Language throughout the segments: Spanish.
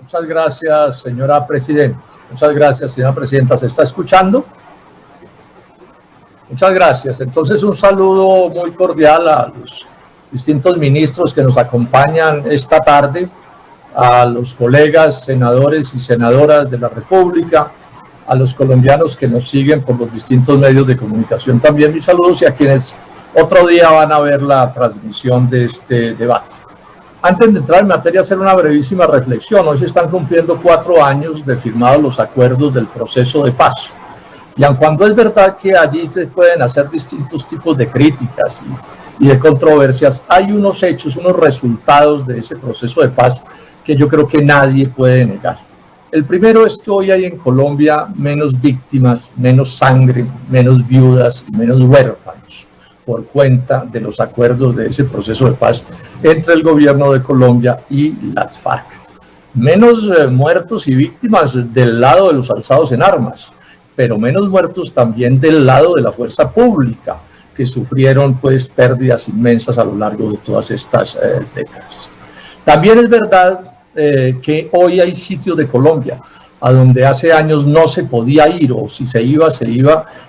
Muchas gracias, señora presidenta. Muchas gracias, señora presidenta. ¿Se está escuchando? Muchas gracias. Entonces, un saludo muy cordial a los distintos ministros que nos acompañan esta tarde, a los colegas senadores y senadoras de la República, a los colombianos que nos siguen por los distintos medios de comunicación. También mis saludos y a quienes otro día van a ver la transmisión de este debate. Antes de entrar en materia, hacer una brevísima reflexión. Hoy se están cumpliendo 4 años de firmados los acuerdos del proceso de paz. Y aun cuando es verdad que allí se pueden hacer distintos tipos de críticas y de controversias, hay unos hechos, unos resultados de ese proceso de paz que yo creo que nadie puede negar. El primero es que hoy hay en Colombia menos víctimas, menos sangre, menos viudas y menos huérfanos por cuenta de los acuerdos de ese proceso de paz entre el gobierno de Colombia y las FARC. Menos muertos y víctimas del lado de los alzados en armas, pero menos muertos también del lado de la fuerza pública, que sufrieron pues pérdidas inmensas a lo largo de todas estas décadas. También es verdad que hoy hay sitios de Colombia a donde hace años no se podía ir, o si se iba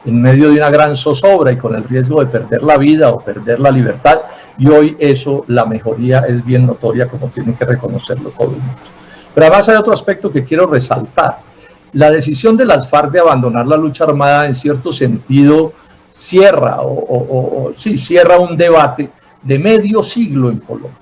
en medio de una gran zozobra y con el riesgo de perder la vida o perder la libertad, y hoy eso, la mejoría es bien notoria, como tiene que reconocerlo todo el mundo. Pero además hay otro aspecto que quiero resaltar. La decisión de las FARC de abandonar la lucha armada en cierto sentido cierra un debate de medio siglo en Colombia.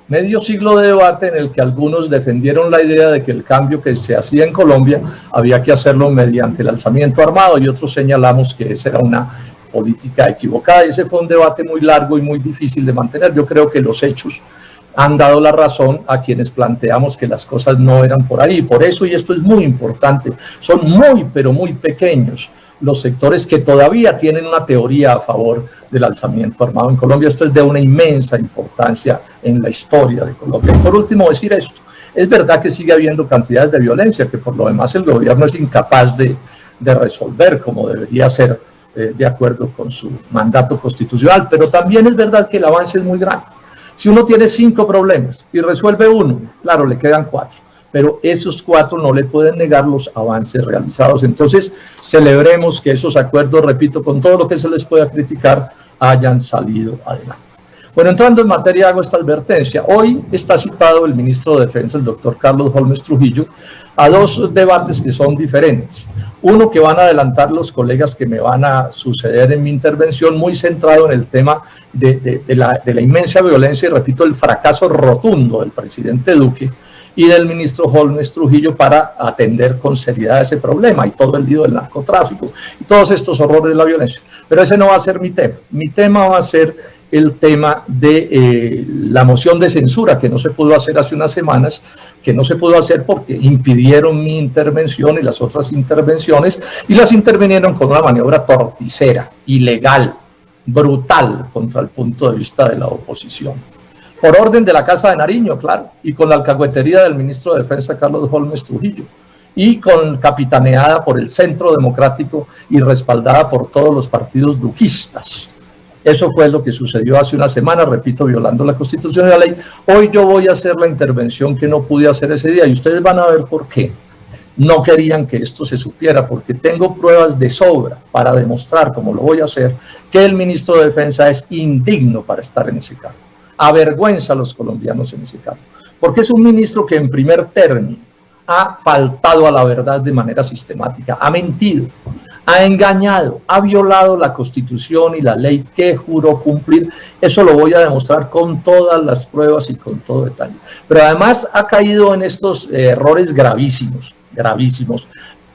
Medio siglo de debate en el que algunos defendieron la idea de que el cambio que se hacía en Colombia había que hacerlo mediante el alzamiento armado, y otros señalamos que esa era una política equivocada. Ese fue un debate muy largo y muy difícil de mantener. Yo creo que los hechos han dado la razón a quienes planteamos que las cosas no eran por ahí. Por eso, y esto es muy importante, son muy, pero muy pequeños los sectores que todavía tienen una teoría a favor del alzamiento armado en Colombia. Esto es de una inmensa importancia en la historia de Colombia. Y por último, decir esto. Es verdad que sigue habiendo cantidades de violencia que por lo demás el gobierno es incapaz de resolver como debería ser, de acuerdo con su mandato constitucional, pero también es verdad que el avance es muy grande. Si uno tiene 5 problemas y resuelve uno, claro, le quedan 4, pero esos 4 no le pueden negar los avances realizados. Entonces, celebremos que esos acuerdos, repito, con todo lo que se les pueda criticar, hayan salido adelante. Bueno, entrando en materia, hago esta advertencia. Hoy está citado el ministro de Defensa, el doctor Carlos Holmes Trujillo, a 2 debates que son diferentes. Uno que van a adelantar los colegas que me van a suceder en mi intervención, muy centrado en el tema de la inmensa violencia y, repito, el fracaso rotundo del presidente Duque y del ministro Holmes Trujillo para atender con seriedad ese problema y todo el lío del narcotráfico y todos estos horrores de la violencia. Pero ese no va a ser mi tema. Mi tema va a ser el tema de la moción de censura que no se pudo hacer hace unas semanas, que no se pudo hacer porque impidieron mi intervención y las otras intervenciones, y las intervinieron con una maniobra torticera, ilegal, brutal contra el punto de vista de la oposición. Por orden de la Casa de Nariño, claro, y con la alcahuetería del ministro de Defensa Carlos Holmes Trujillo, y capitaneada por el Centro Democrático y respaldada por todos los partidos duquistas. Eso fue lo que sucedió hace una semana, repito, violando la Constitución y la ley. Hoy yo voy a hacer la intervención que no pude hacer ese día y ustedes van a ver por qué. No querían que esto se supiera, porque tengo pruebas de sobra para demostrar, como lo voy a hacer, que el ministro de Defensa es indigno para estar en ese cargo. Avergüenza a los colombianos en ese cargo, porque es un ministro que en primer término ha faltado a la verdad de manera sistemática, ha mentido, ha engañado, ha violado la Constitución y la ley que juró cumplir. Eso lo voy a demostrar con todas las pruebas y con todo detalle. Pero además ha caído en estos errores gravísimos, gravísimos.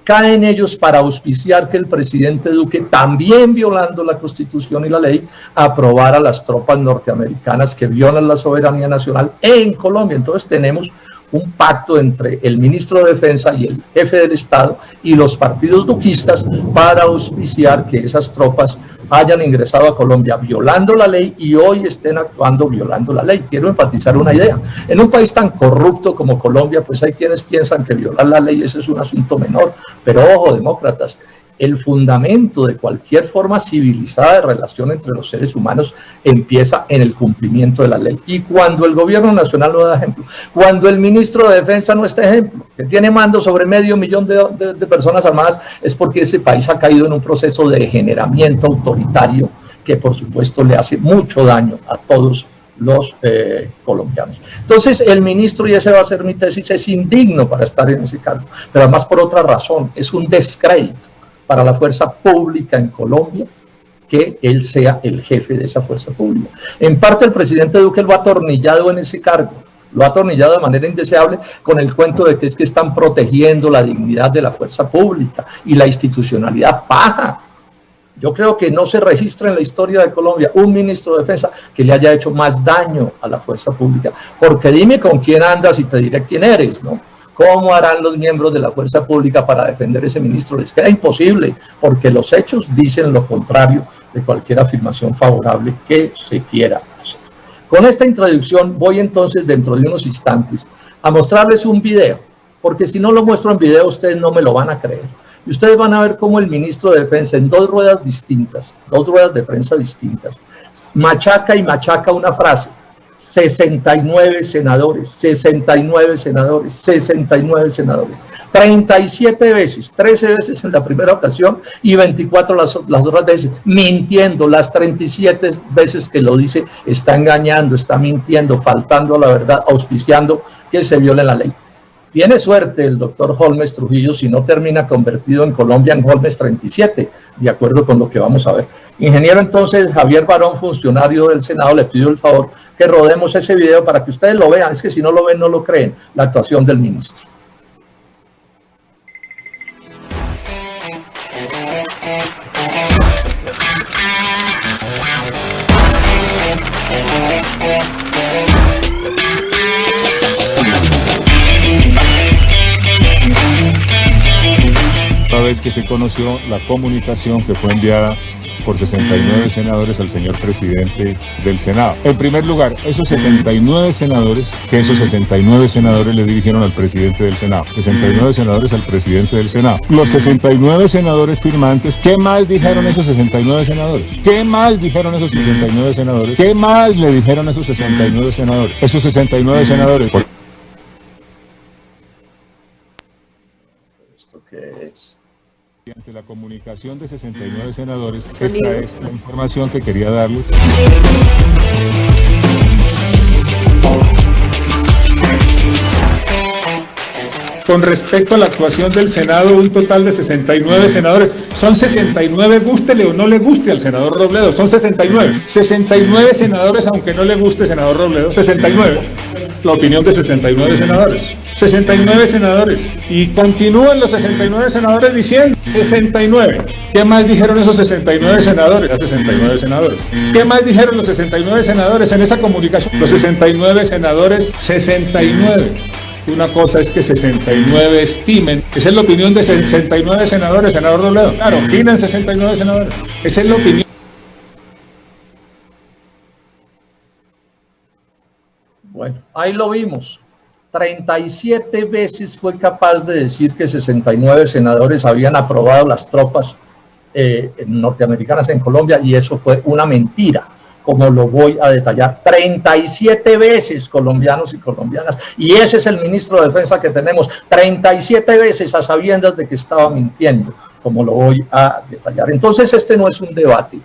Caen ellos para auspiciar que el presidente Duque, también violando la Constitución y la ley, aprobara a las tropas norteamericanas que violan la soberanía nacional en Colombia. Entonces tenemos un pacto entre el ministro de Defensa y el jefe del Estado y los partidos duquistas para auspiciar que esas tropas hayan ingresado a Colombia violando la ley y hoy estén actuando violando la ley. Quiero enfatizar una idea. En un país tan corrupto como Colombia, pues hay quienes piensan que violar la ley ese es un asunto menor, pero ojo, demócratas, el fundamento de cualquier forma civilizada de relación entre los seres humanos empieza en el cumplimiento de la ley. Y cuando el gobierno nacional no da ejemplo, cuando el ministro de Defensa no está ejemplo, que tiene mando sobre 500.000 de personas armadas, es porque ese país ha caído en un proceso de degeneramiento autoritario que por supuesto le hace mucho daño a todos los colombianos. Entonces el ministro, y esa va a ser mi tesis, es indigno para estar en ese cargo, pero además por otra razón, es un descrédito para la fuerza pública en Colombia que él sea el jefe de esa fuerza pública. En parte el presidente Duque lo ha atornillado en ese cargo, lo ha atornillado de manera indeseable con el cuento de que es que están protegiendo la dignidad de la fuerza pública y la institucionalidad. Paja. Yo creo que no se registra en la historia de Colombia un ministro de Defensa que le haya hecho más daño a la fuerza pública, porque dime con quién andas y te diré quién eres, ¿no? ¿Cómo harán los miembros de la fuerza pública para defender a ese ministro? Les queda imposible, porque los hechos dicen lo contrario de cualquier afirmación favorable que se quiera hacer. Con esta introducción voy entonces dentro de unos instantes a mostrarles un video, porque si no lo muestro en video ustedes no me lo van a creer. Y ustedes van a ver cómo el ministro de Defensa en dos ruedas distintas, dos ruedas de prensa distintas, machaca y machaca una frase. 69 senadores, 69 senadores, 69 senadores. 37 veces, 13 veces en la primera ocasión y 24 las otras veces, mintiendo. Las 37 veces que lo dice está engañando, está mintiendo, faltando a la verdad, auspiciando que se viole la ley. Tiene suerte el doctor Holmes Trujillo si no termina convertido en Colombia en Holmes 37, de acuerdo con lo que vamos a ver. Ingeniero, entonces, Javier Barón, funcionario del Senado, le pido el favor que rodemos ese video para que ustedes lo vean. Es que si no lo ven, no lo creen, la actuación del ministro. Una vez que se conoció la comunicación que fue enviada por 69 senadores al señor presidente del Senado. En primer lugar, esos 69 senadores, que esos 69 senadores le dirigieron al presidente del Senado. 69 senadores al presidente del Senado. Los 69 senadores firmantes, ¿qué mal dijeron esos 69 senadores? ¿Qué mal dijeron esos 69 senadores? ¿Qué mal le dijeron esos 69 senadores? Esos 69 senadores. ¿Esto qué es? Ante la comunicación de 69 senadores, esta es la información que quería darles. Con respecto a la actuación del Senado, un total de 69 senadores. Son 69, gústele o no le guste al senador Robledo, son 69. 69 senadores, aunque no le guste, senador Robledo, 69. La opinión de 69 senadores. 69 senadores. Y continúan los 69 senadores diciendo 69. ¿Qué más dijeron esos 69 senadores? 69 senadores. ¿Qué más dijeron los 69 senadores en esa comunicación? Los 69 senadores, 69. Una cosa es que 69 estimen. Esa es la opinión de 69 senadores, senador Robledo. Claro, opinan 69 senadores. Esa es la opinión. Bueno, ahí lo vimos. 37 veces fue capaz de decir que 69 senadores habían aprobado las tropas norteamericanas en Colombia, y eso fue una mentira, como lo voy a detallar. 37 veces, colombianos y colombianas, y ese es el ministro de Defensa que tenemos, 37 veces a sabiendas de que estaba mintiendo, como lo voy a detallar. Entonces este no es un debate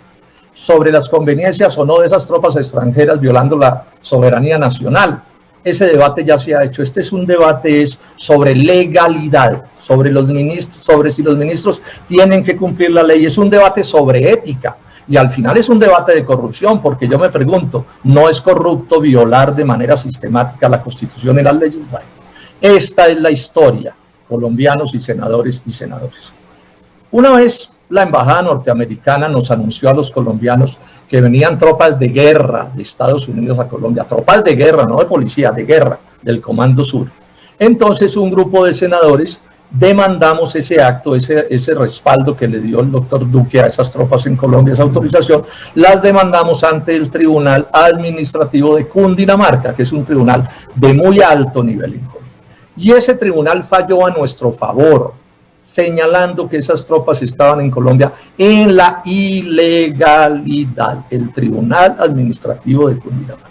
sobre las conveniencias o no de esas tropas extranjeras violando la soberanía nacional. Ese debate ya se ha hecho. Este es un debate sobre legalidad, sobre si los ministros tienen que cumplir la ley. Es un debate sobre ética. Y al final es un debate de corrupción, porque yo me pregunto, ¿no es corrupto violar de manera sistemática la Constitución y las leyes? Bueno, esta es la historia, colombianos y senadores y senadoras. Una vez la embajada norteamericana nos anunció a los colombianos que venían tropas de guerra de Estados Unidos a Colombia, tropas de guerra, no de policía, de guerra, del Comando Sur. Entonces un grupo de senadores demandamos ese acto, ese respaldo que le dio el doctor Duque a esas tropas en Colombia, esa autorización, las demandamos ante el Tribunal Administrativo de Cundinamarca, que es un tribunal de muy alto nivel en Colombia. Y ese tribunal falló a nuestro favor. señalando que esas tropas estaban en Colombia en la ilegalidad, el Tribunal Administrativo de Cundinamarca.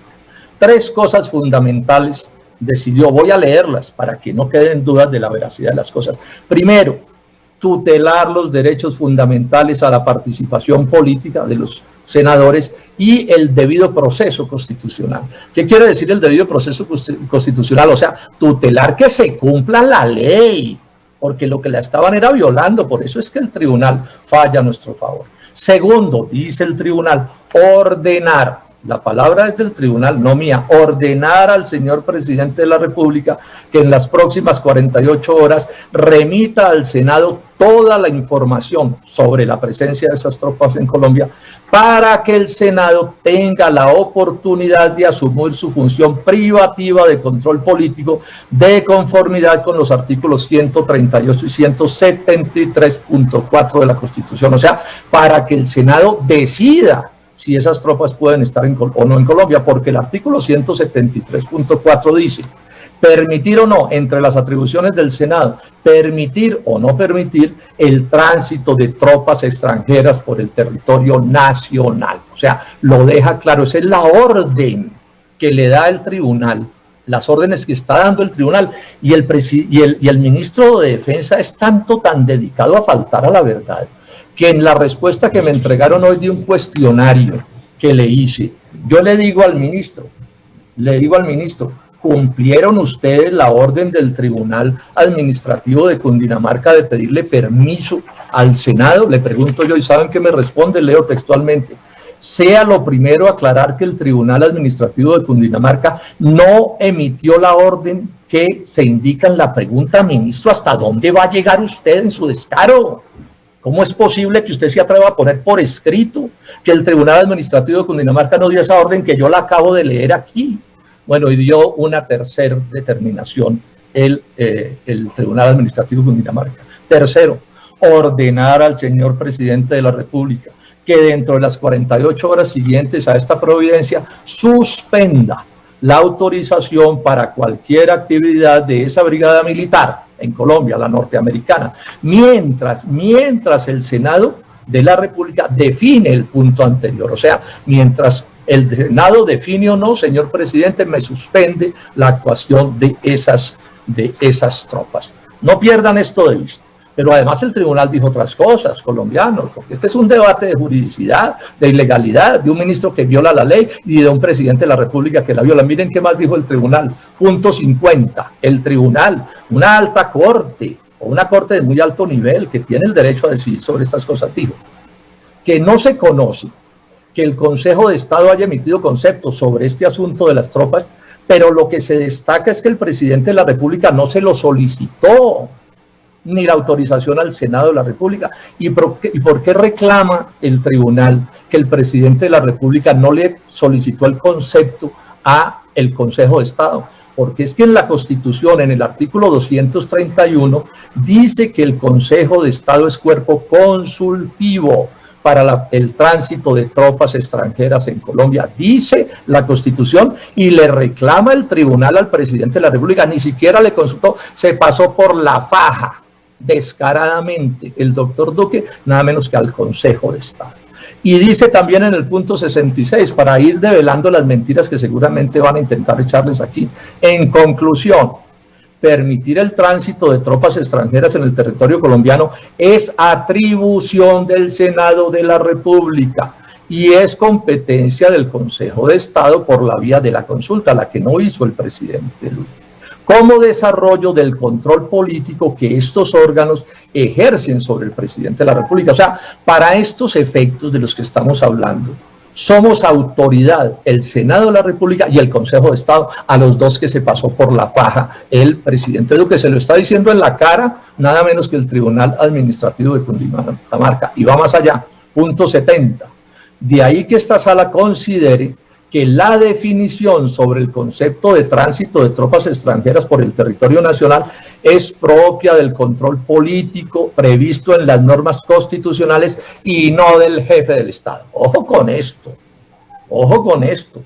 3 cosas fundamentales decidió, voy a leerlas para que no queden dudas de la veracidad de las cosas. Primero, tutelar los derechos fundamentales a la participación política de los senadores y el debido proceso constitucional. ¿Qué quiere decir el debido proceso constitucional? O sea, tutelar que se cumpla la ley, porque lo que la estaban era violando, por eso es que el tribunal falla a nuestro favor. Segundo, dice el tribunal, ordenar, la palabra es del tribunal, no mía, ordenar al señor presidente de la República que en las próximas 48 horas remita al Senado toda la información sobre la presencia de esas tropas en Colombia para que el Senado tenga la oportunidad de asumir su función privativa de control político de conformidad con los artículos 138 y 173.4 de la Constitución. O sea, para que el Senado decida si esas tropas pueden estar o no en Colombia, porque el artículo 173.4 dice: permitir o no, entre las atribuciones del Senado, permitir o no permitir el tránsito de tropas extranjeras por el territorio nacional. O sea, lo deja claro, esa es la orden que le da el tribunal, las órdenes que está dando el tribunal, y el ministro de Defensa es tan dedicado a faltar a la verdad, que en la respuesta que me entregaron hoy de un cuestionario que le hice, yo le digo al ministro, ¿cumplieron ustedes la orden del Tribunal Administrativo de Cundinamarca de pedirle permiso al Senado? Le pregunto yo, y ¿saben qué me responde? Leo textualmente: sea lo primero aclarar que el Tribunal Administrativo de Cundinamarca no emitió la orden que se indica en la pregunta. Ministro, ¿hasta dónde va a llegar usted en su descaro? ¿Cómo es posible que usted se atreva a poner por escrito que el Tribunal Administrativo de Cundinamarca no dio esa orden que yo la acabo de leer aquí? Bueno, y dio una tercera determinación el Tribunal Administrativo de Cundinamarca. Tercero, ordenar al señor presidente de la República que dentro de las 48 horas siguientes a esta providencia suspenda la autorización para cualquier actividad de esa brigada militar en Colombia, la norteamericana, mientras el Senado de la República define el punto anterior. O sea, mientras el Senado define o no, señor presidente, me suspende la actuación de esas tropas. No pierdan esto de vista. Pero además el tribunal dijo otras cosas, colombianos, porque este es un debate de juridicidad, de ilegalidad, de un ministro que viola la ley y de un presidente de la República que la viola. Miren qué más dijo el tribunal. Punto 50. El tribunal, una alta corte o una corte de muy alto nivel que tiene el derecho a decidir sobre estas cosas, dijo que no se conoce que el Consejo de Estado haya emitido conceptos sobre este asunto de las tropas, pero lo que se destaca es que el presidente de la República no se lo solicitó, ni la autorización al Senado de la República. ¿Y por qué reclama el tribunal que el presidente de la República no le solicitó el concepto a el Consejo de Estado? Porque es que en la Constitución, en el artículo 231, dice que el Consejo de Estado es cuerpo consultivo para el tránsito de tropas extranjeras en Colombia, dice la Constitución, y le reclama el tribunal al presidente de la República. Ni siquiera le consultó, se pasó por la faja descaradamente el doctor Duque, nada menos que al Consejo de Estado. Y dice también en el punto 66, para ir develando las mentiras que seguramente van a intentar echarles aquí, en conclusión, permitir el tránsito de tropas extranjeras en el territorio colombiano es atribución del Senado de la República y es competencia del Consejo de Estado por la vía de la consulta, la que no hizo el presidente Duque, como desarrollo del control político que estos órganos ejercen sobre el presidente de la República. O sea, para estos efectos de los que estamos hablando, somos autoridad, el Senado de la República y el Consejo de Estado, a los dos que se pasó por la faja el presidente Duque. Se lo está diciendo en la cara, nada menos que el Tribunal Administrativo de Cundinamarca. Y va más allá, punto 70. De ahí que esta sala considere que la definición sobre el concepto de tránsito de tropas extranjeras por el territorio nacional es propia del control político previsto en las normas constitucionales y no del jefe del Estado. Ojo con esto, Ojo con esto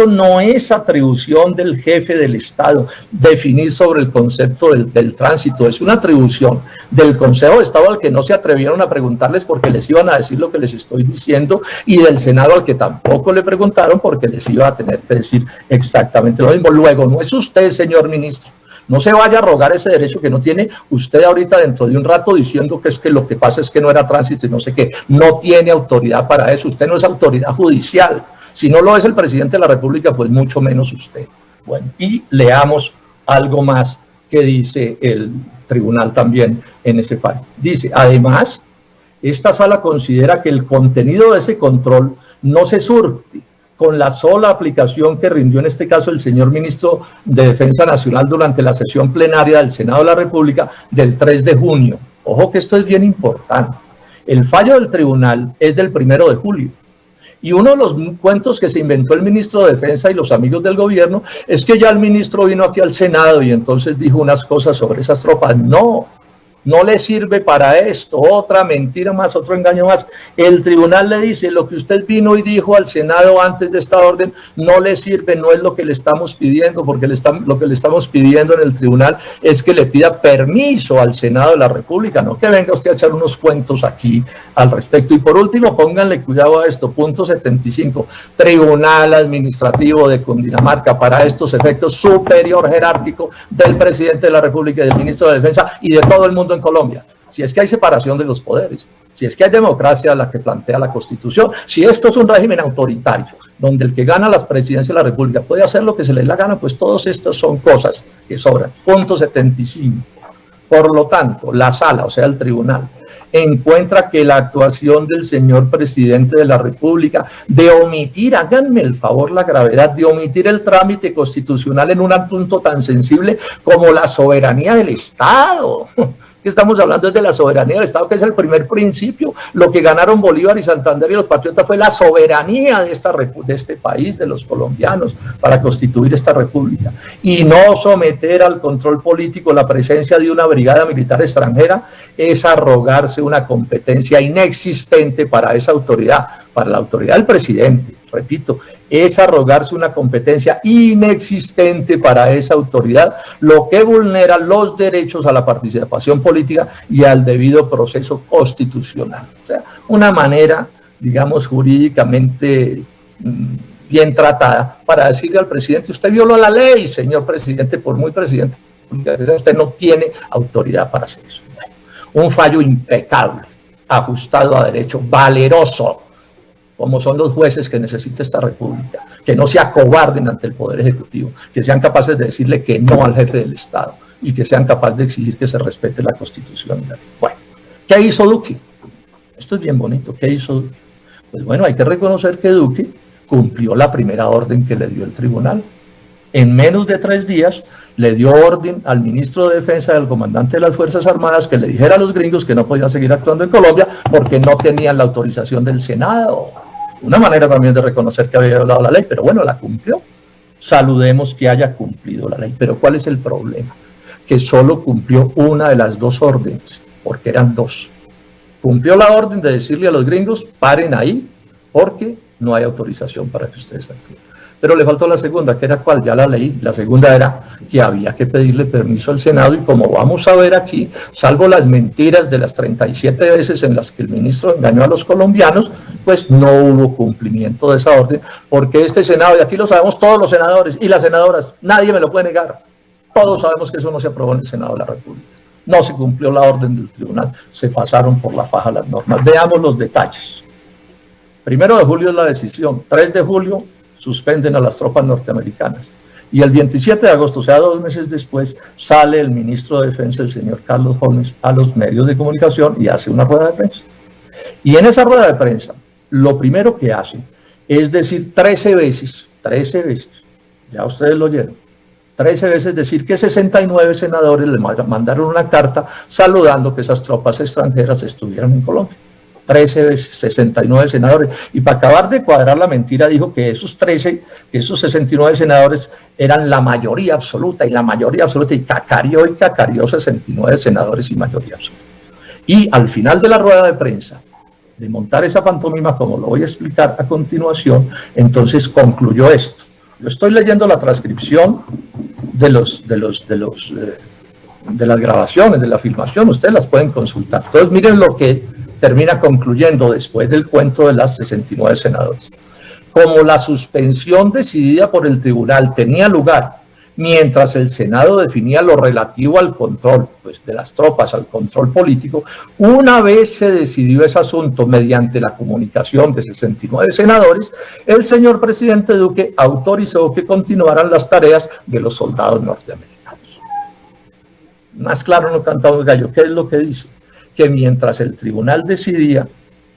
no es atribución del jefe del Estado definir sobre el concepto del tránsito, es una atribución del Consejo de Estado al que no se atrevieron a preguntarles porque les iban a decir lo que les estoy diciendo, y del Senado al que tampoco le preguntaron porque les iba a tener que decir exactamente lo mismo. Luego, no es usted, señor ministro, no se vaya a rogar ese derecho que no tiene usted ahorita dentro de un rato diciendo que es que lo que pasa es que no era tránsito y no sé qué. No tiene autoridad para eso, usted no es autoridad judicial. Si no lo es el presidente de la República, pues mucho menos usted. Bueno, y leamos algo más que dice el tribunal también en ese fallo. Dice, además, esta sala considera que el contenido de ese control no se surte con la sola aplicación que rindió en este caso el señor ministro de Defensa Nacional durante la sesión plenaria del Senado de la República del 3 de junio. Ojo que esto es bien importante. El fallo del tribunal es del 1 de julio. Y uno de los cuentos que se inventó el ministro de Defensa y los amigos del gobierno es que ya el ministro vino aquí al Senado y entonces dijo unas cosas sobre esas tropas. No, no le sirve para esto. Otra mentira más, otro engaño más. El tribunal le dice, lo que usted vino y dijo al Senado antes de esta orden no le sirve, no es lo que le estamos pidiendo, porque lo que le estamos pidiendo en el tribunal es que le pida permiso al Senado de la República, no que venga usted a echar unos cuentos aquí al respecto. Y por último, pónganle cuidado a esto, punto 75, Tribunal Administrativo de Cundinamarca, para estos efectos superior jerárquico del presidente de la República y del ministro de Defensa y de todo el mundo en Colombia. Si es que hay separación de los poderes, si es que hay democracia, la que plantea la Constitución, si esto es un régimen autoritario, donde el que gana las presidencias de la República puede hacer lo que se le dé la gana, pues todas estas son cosas que sobran. Punto 75. Por lo tanto, la sala, o sea, el tribunal, encuentra que la actuación del señor presidente de la República de omitir, háganme el favor, la gravedad, de omitir el trámite constitucional en un asunto tan sensible como la soberanía del Estado. Que estamos hablando de la soberanía del Estado, que es el primer principio. Lo que ganaron Bolívar y Santander y los patriotas fue la soberanía de este país, de los colombianos, para constituir esta república. Y no someter al control político la presencia de una brigada militar extranjera es arrogarse una competencia inexistente para esa autoridad, para la autoridad del presidente, repito, es arrogarse una competencia inexistente para esa autoridad, lo que vulnera los derechos a la participación política y al debido proceso constitucional. O sea, una manera, digamos, jurídicamente bien tratada para decirle al presidente, usted violó la ley, señor presidente, por muy presidente, usted no tiene autoridad para hacer eso. Un fallo impecable, ajustado a derecho, valeroso, como son los jueces que necesita esta república, que no se acobarden ante el Poder Ejecutivo, que sean capaces de decirle que no al jefe del Estado y que sean capaces de exigir que se respete la Constitución. Bueno, ¿qué hizo Duque? Esto es bien bonito, ¿qué hizo Duque? Pues bueno, hay que reconocer que Duque cumplió la primera orden que le dio el tribunal. En menos de 3 días le dio orden al ministro de Defensa y al comandante de las Fuerzas Armadas que le dijera a los gringos que no podían seguir actuando en Colombia porque no tenían la autorización del Senado. Una manera también de reconocer que había violado la ley, pero bueno, la cumplió. Saludemos que haya cumplido la ley. Pero ¿cuál es el problema? Que solo cumplió una de las 2 órdenes, porque eran 2. Cumplió la orden de decirle a los gringos, paren ahí, porque no hay autorización para que ustedes actúen. Pero le faltó la segunda, que era ¿cuál? Ya la leí. La segunda era que había que pedirle permiso al Senado, y como vamos a ver aquí, salvo las mentiras de las 37 veces en las que el ministro engañó a los colombianos, pues no hubo cumplimiento de esa orden, porque este Senado, y aquí lo sabemos todos los senadores y las senadoras, nadie me lo puede negar, todos sabemos que eso no se aprobó en el Senado de la República. No se cumplió la orden del tribunal, se pasaron por la faja las normas. Veamos los detalles. 1 de julio es la decisión, 3 de julio suspenden a las tropas norteamericanas. Y el 27 de agosto, o sea, 2 meses después, sale el ministro de Defensa, el señor Carlos Holmes, a los medios de comunicación y hace una rueda de prensa. Y en esa rueda de prensa, lo primero que hace es decir 13 veces, ya ustedes lo oyeron, 13 veces decir que 69 senadores le mandaron una carta saludando que esas tropas extranjeras estuvieran en Colombia. 13 veces, 69 senadores. Y para acabar de cuadrar la mentira, dijo que esos 69 senadores eran la mayoría absoluta, y cacareó 69 senadores y mayoría absoluta. Y al final de la rueda de prensa, de montar esa pantomima, como lo voy a explicar a continuación, entonces concluyó esto. Yo estoy leyendo la transcripción de las grabaciones, de la filmación, ustedes las pueden consultar. Entonces miren lo que termina concluyendo después del cuento de las 69 senadores. Como la suspensión decidida por el tribunal tenía lugar mientras el Senado definía lo relativo al control, pues, de las tropas, al control político, una vez se decidió ese asunto mediante la comunicación de 69 senadores, el señor presidente Duque autorizó que continuaran las tareas de los soldados norteamericanos. Más claro no cantaba el gallo. ¿Qué es lo que dice? Que mientras el tribunal decidía,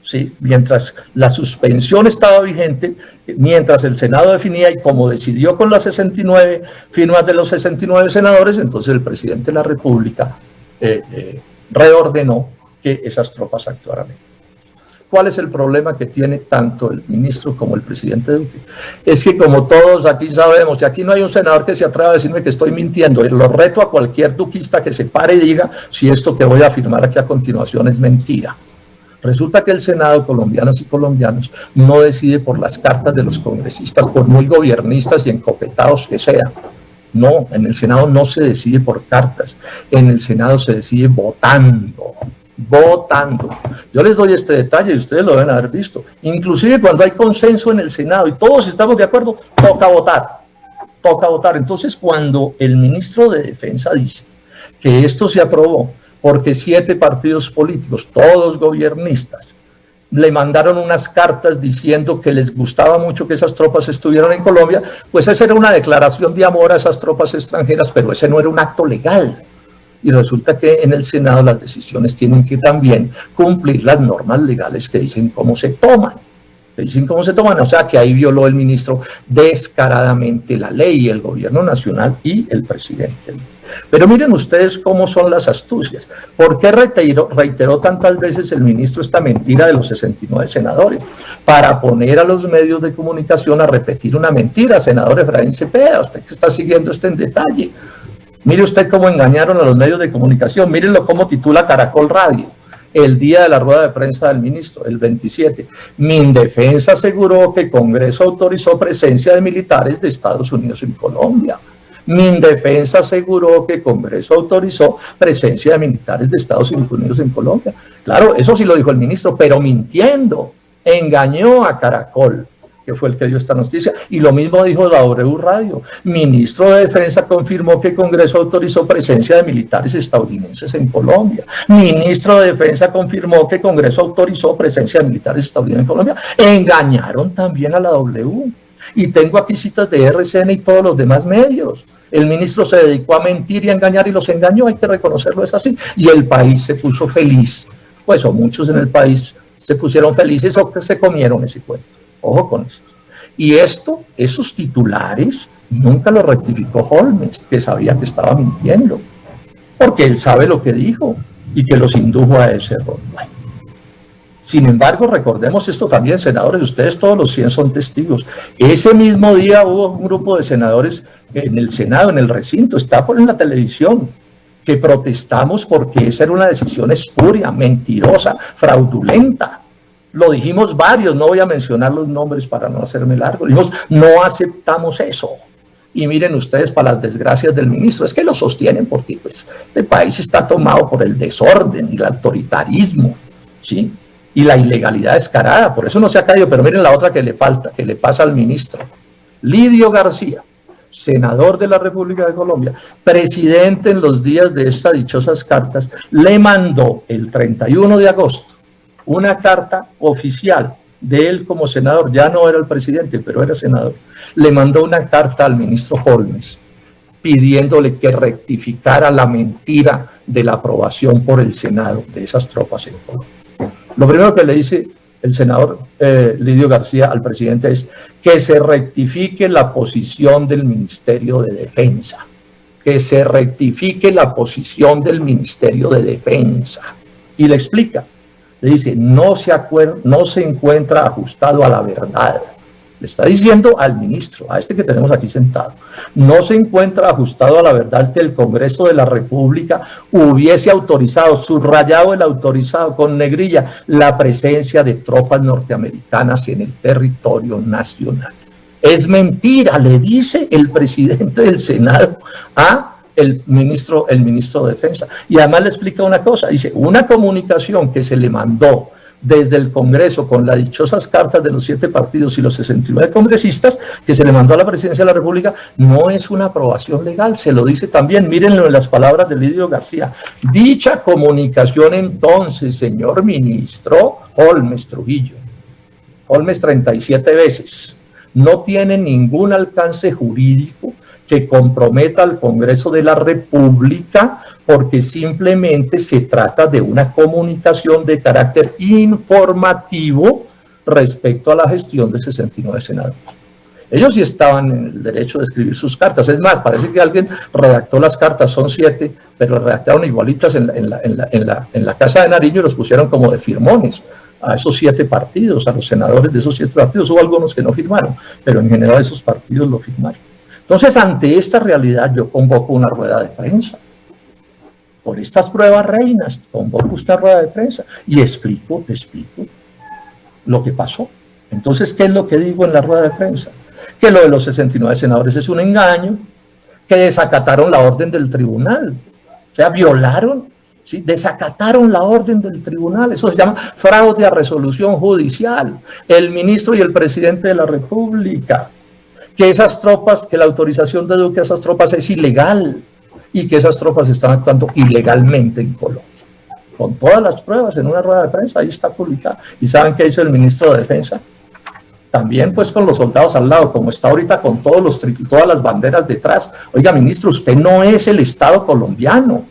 ¿sí?, mientras la suspensión estaba vigente, mientras el Senado definía, y como decidió con las 69 firmas de los 69 senadores, entonces el presidente de la República reordenó que esas tropas actuaran. ¿Cuál es el problema que tiene tanto el ministro como el presidente Duque? Es que, como todos aquí sabemos, y aquí no hay un senador que se atreva a decirme que estoy mintiendo, y lo reto a cualquier duquista que se pare y diga si esto que voy a afirmar aquí a continuación es mentira. Resulta que el Senado, colombianas y colombianos, no decide por las cartas de los congresistas, por muy gobiernistas y encopetados que sean. No, en el Senado no se decide por cartas, en el Senado se decide votando. Yo les doy este detalle y ustedes lo deben haber visto. Inclusive cuando hay consenso en el Senado y todos estamos de acuerdo, toca votar. Entonces, cuando el ministro de Defensa dice que esto se aprobó porque 7 partidos políticos, todos gobiernistas, le mandaron unas cartas diciendo que les gustaba mucho que esas tropas estuvieran en Colombia, pues esa era una declaración de amor a esas tropas extranjeras, pero ese no era un acto legal. Y resulta que en el Senado las decisiones tienen que también cumplir las normas legales que dicen cómo se toman. O sea que ahí violó el ministro descaradamente la ley, el gobierno nacional y el presidente. Pero miren ustedes cómo son las astucias. ¿Por qué reiteró tantas veces el ministro esta mentira de los 69 senadores? Para poner a los medios de comunicación a repetir una mentira. Senador Efraín Cepeda, usted que está siguiendo esto en detalle. Mire usted cómo engañaron a los medios de comunicación. Mírenlo cómo titula Caracol Radio el día de la rueda de prensa del ministro, el 27. Mindefensa aseguró que el Congreso autorizó presencia de militares de Estados Unidos en Colombia. Mindefensa aseguró que el Congreso autorizó presencia de militares de Estados Unidos en Colombia. Claro, eso sí lo dijo el ministro, pero mintiendo. Engañó a Caracol, que fue el que dio esta noticia, y lo mismo dijo la W Radio. Ministro de Defensa confirmó que el Congreso autorizó presencia de militares estadounidenses en Colombia. Ministro de Defensa confirmó que el Congreso autorizó presencia de militares estadounidenses en Colombia. Engañaron también a la W. Y tengo aquí citas de RCN y todos los demás medios. El ministro se dedicó a mentir y a engañar y los engañó, hay que reconocerlo, es así. Y el país se puso feliz. Pues o muchos en el país se pusieron felices o que se comieron ese cuento. Ojo con esto. Y esos titulares, nunca lo rectificó Holmes, que sabía que estaba mintiendo, porque él sabe lo que dijo y que los indujo a ese error. Bueno. Sin embargo, recordemos esto también, senadores, ustedes todos los 100 son testigos. Ese mismo día hubo un grupo de senadores en el Senado, en el recinto, está en la televisión, que protestamos porque esa era una decisión espuria, mentirosa, fraudulenta. Lo dijimos varios, no voy a mencionar los nombres para no hacerme largo. Dijimos, no aceptamos eso. Y miren ustedes, para las desgracias del ministro, es que lo sostienen porque pues, el país está tomado por el desorden y el autoritarismo, ¿sí? Y la ilegalidad descarada, por eso no se ha caído. Pero miren la otra que le falta, que le pasa al ministro. Lidio García, senador de la República de Colombia, presidente en los días de estas dichosas cartas, le mandó el 31 de agosto una carta oficial de él como senador, ya no era el presidente, pero era senador, le mandó una carta al ministro Holmes pidiéndole que rectificara la mentira de la aprobación por el Senado de esas tropas en Colombia. Lo primero que le dice el senador Lidio García al presidente es que se rectifique la posición del Ministerio de Defensa, que se rectifique la posición del Ministerio de Defensa. Y le explica, le dice, no se encuentra ajustado a la verdad. le está diciendo al ministro, a este que tenemos aquí sentado, no se encuentra ajustado a la verdad que el Congreso de la República hubiese autorizado, subrayado el autorizado con negrilla, la presencia de tropas norteamericanas en el territorio nacional. Es mentira, le dice el presidente del Senado a el ministro de Defensa. Y además le explica una cosa, dice, una comunicación que se le mandó desde el Congreso con las dichosas cartas de los 7 partidos y los 69 congresistas que se le mandó a la Presidencia de la República, no es una aprobación legal, se lo dice también, mírenlo en las palabras de Lidio García. Dicha comunicación entonces, señor ministro Holmes Trujillo, Holmes 37 veces, no tiene ningún alcance jurídico que comprometa al Congreso de la República porque simplemente se trata de una comunicación de carácter informativo respecto a la gestión de 69 senadores. Ellos sí estaban en el derecho de escribir sus cartas, es más, parece que alguien redactó las cartas, son 7, pero redactaron igualitas en la Casa de Nariño y los pusieron como de firmones a esos 7 partidos, a los senadores de esos 7 partidos. Hubo algunos que no firmaron, pero en general esos partidos lo firmaron. Entonces, ante esta realidad, yo convoco una rueda de prensa. Por estas pruebas reinas, convoco esta rueda de prensa y explico lo que pasó. Entonces, ¿qué es lo que digo en la rueda de prensa? Que lo de los 69 senadores es un engaño, que desacataron la orden del tribunal, o sea, violaron, ¿sí? Desacataron la orden del tribunal, eso se llama fraude a resolución judicial. El ministro y el presidente de la República, que esas tropas, que la autorización de Duque a esas tropas es ilegal y que esas tropas están actuando ilegalmente en Colombia. Con todas las pruebas en una rueda de prensa, ahí está publicada. ¿Y saben qué hizo el ministro de Defensa? También pues con los soldados al lado, como está ahorita con todas las banderas detrás. Oiga, ministro, usted no es el Estado colombiano.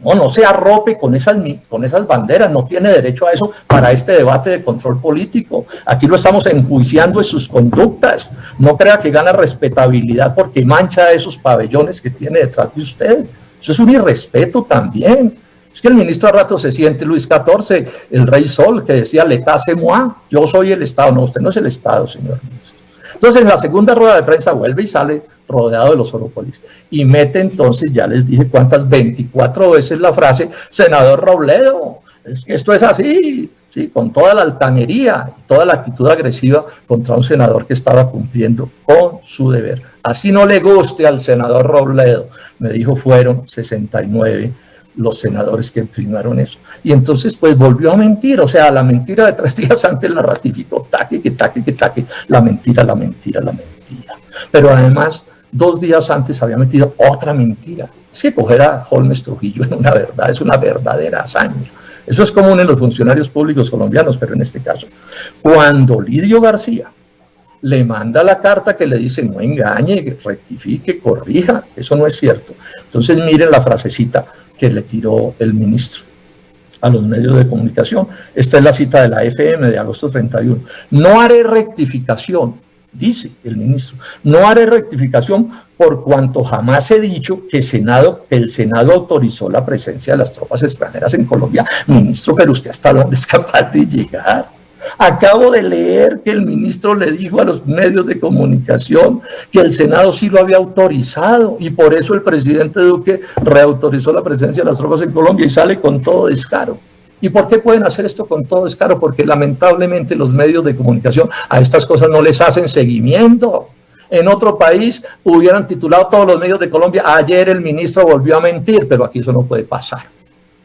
No se arrope con esas banderas, no tiene derecho a eso para este debate de control político. Aquí lo estamos enjuiciando en sus conductas. No crea que gana respetabilidad porque mancha esos pabellones que tiene detrás de usted. Eso es un irrespeto también. Es que el ministro a rato se siente Luis XIV, el rey Sol, que decía l'état c'est moi, yo soy el Estado. No, usted no es el Estado, señor ministro. Entonces en la segunda rueda de prensa vuelve y sale rodeado de los oropolis. Y mete entonces, ya les dije cuántas, 24 veces la frase, senador Robledo, es que esto es así, ¿sí? Con toda la altanería y toda la actitud agresiva contra un senador que estaba cumpliendo con su deber. Así no le guste al senador Robledo, me dijo, fueron 69 los senadores que firmaron eso. Y entonces pues volvió a mentir, o sea, la mentira de 3 días antes la ratificó, taque, la mentira. Pero además, 2 días antes había metido otra mentira. Es que coger a Holmes Trujillo en una verdad es una verdadera hazaña. Eso es común en los funcionarios públicos colombianos, pero en este caso, cuando Lidio García le manda la carta que le dice no engañe, rectifique, corrija, eso no es cierto. Entonces miren la frasecita que le tiró el ministro a los medios de comunicación. Esta es la cita de la FM de agosto 31. No haré rectificación, dice el ministro, no haré rectificación por cuanto jamás he dicho que el Senado autorizó la presencia de las tropas extranjeras en Colombia. Ministro, pero usted hasta dónde es capaz de llegar. Acabo de leer que el ministro le dijo a los medios de comunicación que el Senado sí lo había autorizado y por eso el presidente Duque reautorizó la presencia de las tropas en Colombia y sale con todo descaro. ¿Y por qué pueden hacer esto con todo descaro? Porque lamentablemente los medios de comunicación a estas cosas no les hacen seguimiento. En otro país hubieran titulado todos los medios de Colombia, ayer el ministro volvió a mentir, pero aquí eso no puede pasar.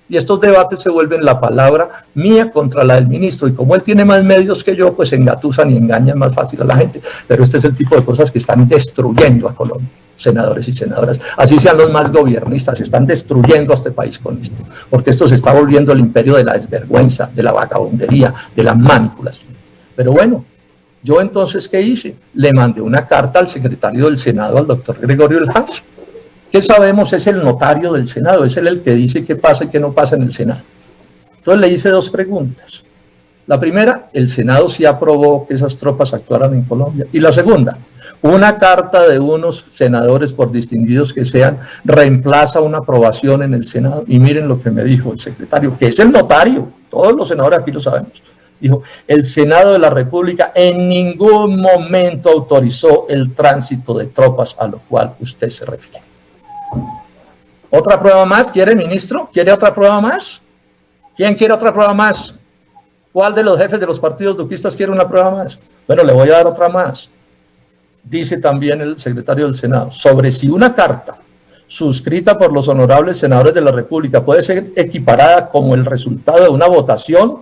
Y estos debates se vuelven la palabra mía contra la del ministro, y como él tiene más medios que yo, pues engatusan y engañan más fácil a la gente. Pero este es el tipo de cosas que están destruyendo a Colombia, senadores y senadoras, así sean los más gobiernistas, están destruyendo a este país con esto, porque esto se está volviendo el imperio de la desvergüenza, de la vagabundería, de la manipulación. Pero bueno, yo entonces, ¿qué hice? Le mandé una carta al secretario del Senado, al doctor Gregorio El Hacho. ¿Qué sabemos? Es el notario del Senado, es él el que dice qué pasa y qué no pasa en el Senado. Entonces le hice 2 preguntas. La primera, el Senado sí aprobó que esas tropas actuaran en Colombia. Y la segunda, una carta de unos senadores, por distinguidos que sean, reemplaza una aprobación en el Senado. Y miren lo que me dijo el secretario, que es el notario, todos los senadores aquí lo sabemos. Dijo, el Senado de la República en ningún momento autorizó el tránsito de tropas a lo cual usted se refiere. ¿Otra prueba más? ¿Quiere, ministro? ¿Quiere otra prueba más? ¿Quién quiere otra prueba más? ¿Cuál de los jefes de los partidos duquistas quiere una prueba más? Bueno, le voy a dar otra más. Dice también el secretario del Senado, sobre si una carta suscrita por los honorables senadores de la República puede ser equiparada como el resultado de una votación.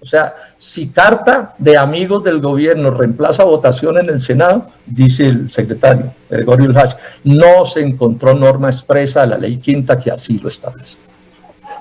O sea, si carta de amigos del gobierno reemplaza votación en el Senado, dice el secretario Gregorio Urjash, no se encontró norma expresa de la ley quinta que así lo establece.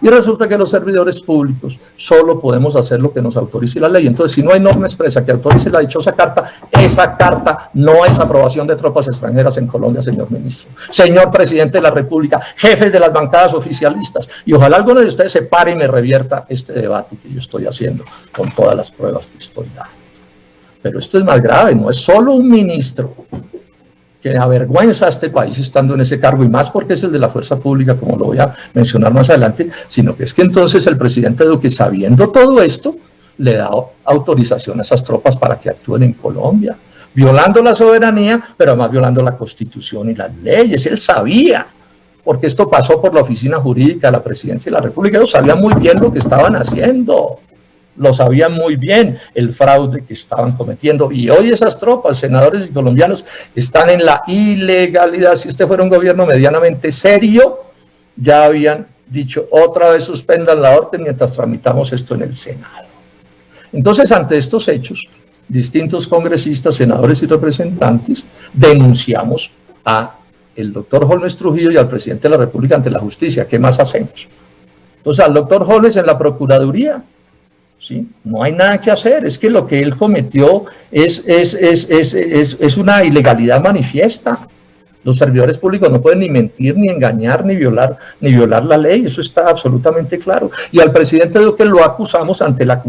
Y resulta que los servidores públicos solo podemos hacer lo que nos autorice la ley. Entonces, si no hay norma expresa que autorice la dichosa carta, esa carta no es aprobación de tropas extranjeras en Colombia, señor ministro. Señor presidente de la República, jefes de las bancadas oficialistas, y ojalá alguno de ustedes se pare y me revierta este debate que yo estoy haciendo con todas las pruebas que estoy dando. Pero esto es más grave, no es solo un ministro que avergüenza a este país estando en ese cargo, y más porque es el de la fuerza pública, como lo voy a mencionar más adelante, sino que es que entonces el presidente Duque, sabiendo todo esto, le da autorización a esas tropas para que actúen en Colombia, violando la soberanía, pero además violando la Constitución y las leyes. Él sabía, porque esto pasó por la oficina jurídica de la Presidencia de la República, ellos sabían muy bien lo que estaban haciendo. Lo sabían muy bien, el fraude que estaban cometiendo, y hoy esas tropas, senadores y colombianos, están en la ilegalidad. Si este fuera un gobierno medianamente serio, ya habían dicho, otra vez suspendan la orden mientras tramitamos esto en el Senado. Entonces, ante estos hechos, distintos congresistas, senadores y representantes, denunciamos a el doctor Holmes Trujillo y al presidente de la República ante la justicia. ¿Qué más hacemos? Entonces, al doctor Holmes en la Procuraduría, ¿sí? No hay nada que hacer, es que lo que él cometió es una ilegalidad manifiesta. Los servidores públicos no pueden ni mentir, ni engañar, ni violar la ley, eso está absolutamente claro. Y al presidente Duque lo acusamos ante la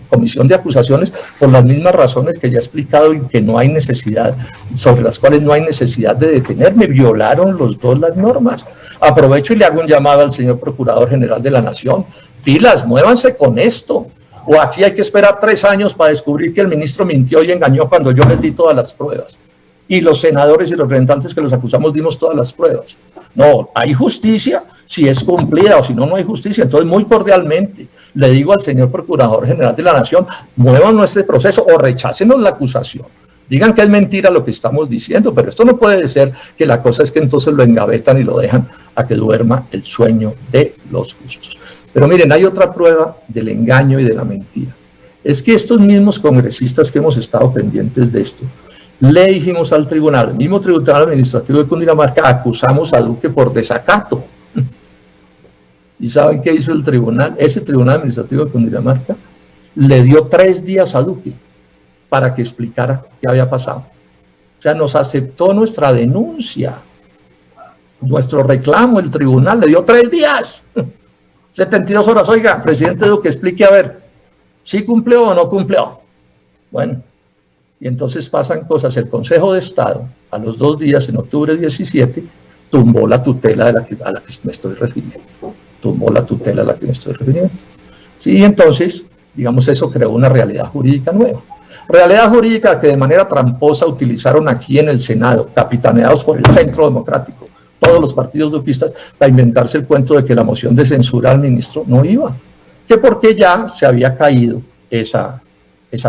comisión de acusaciones por las mismas razones que ya he explicado y que no hay necesidad, sobre las cuales no hay necesidad de detenerme. Violaron los dos las normas. Aprovecho y le hago un llamado al señor Procurador General de la Nación. Pilas, muévanse con esto, o aquí hay que esperar 3 años para descubrir que el ministro mintió y engañó cuando yo les di todas las pruebas, y los senadores y los representantes que los acusamos dimos todas las pruebas. No, hay justicia si es cumplida, o si no, no hay justicia. Entonces, muy cordialmente le digo al señor Procurador General de la Nación, muevan nuestro proceso o rechácenos la acusación. Digan que es mentira lo que estamos diciendo, pero esto no puede ser que la cosa es que entonces lo engavetan y lo dejan a que duerma el sueño de los justos. Pero miren, hay otra prueba del engaño y de la mentira. Es que estos mismos congresistas que hemos estado pendientes de esto, le dijimos al tribunal, el mismo Tribunal Administrativo de Cundinamarca, acusamos a Duque por desacato. ¿Y saben qué hizo el tribunal? Ese Tribunal Administrativo de Cundinamarca le dio 3 días a Duque para que explicara qué había pasado. O sea, nos aceptó nuestra denuncia, nuestro reclamo, el tribunal le dio 3 días. 72 horas, oiga, presidente Duque, explique a ver, ¿sí cumplió o no cumplió? Bueno, y entonces pasan cosas. El Consejo de Estado, a los 2 días, en octubre 17, tumbó la tutela a la que me estoy refiriendo. Tumbó la tutela a la que me estoy refiriendo. Sí, entonces, digamos, eso creó una realidad jurídica nueva. Realidad jurídica que de manera tramposa utilizaron aquí en el Senado, capitaneados por el Centro Democrático, todos los partidos duquistas, para inventarse el cuento de que la moción de censura al ministro no iba, que porque ya se había caído esa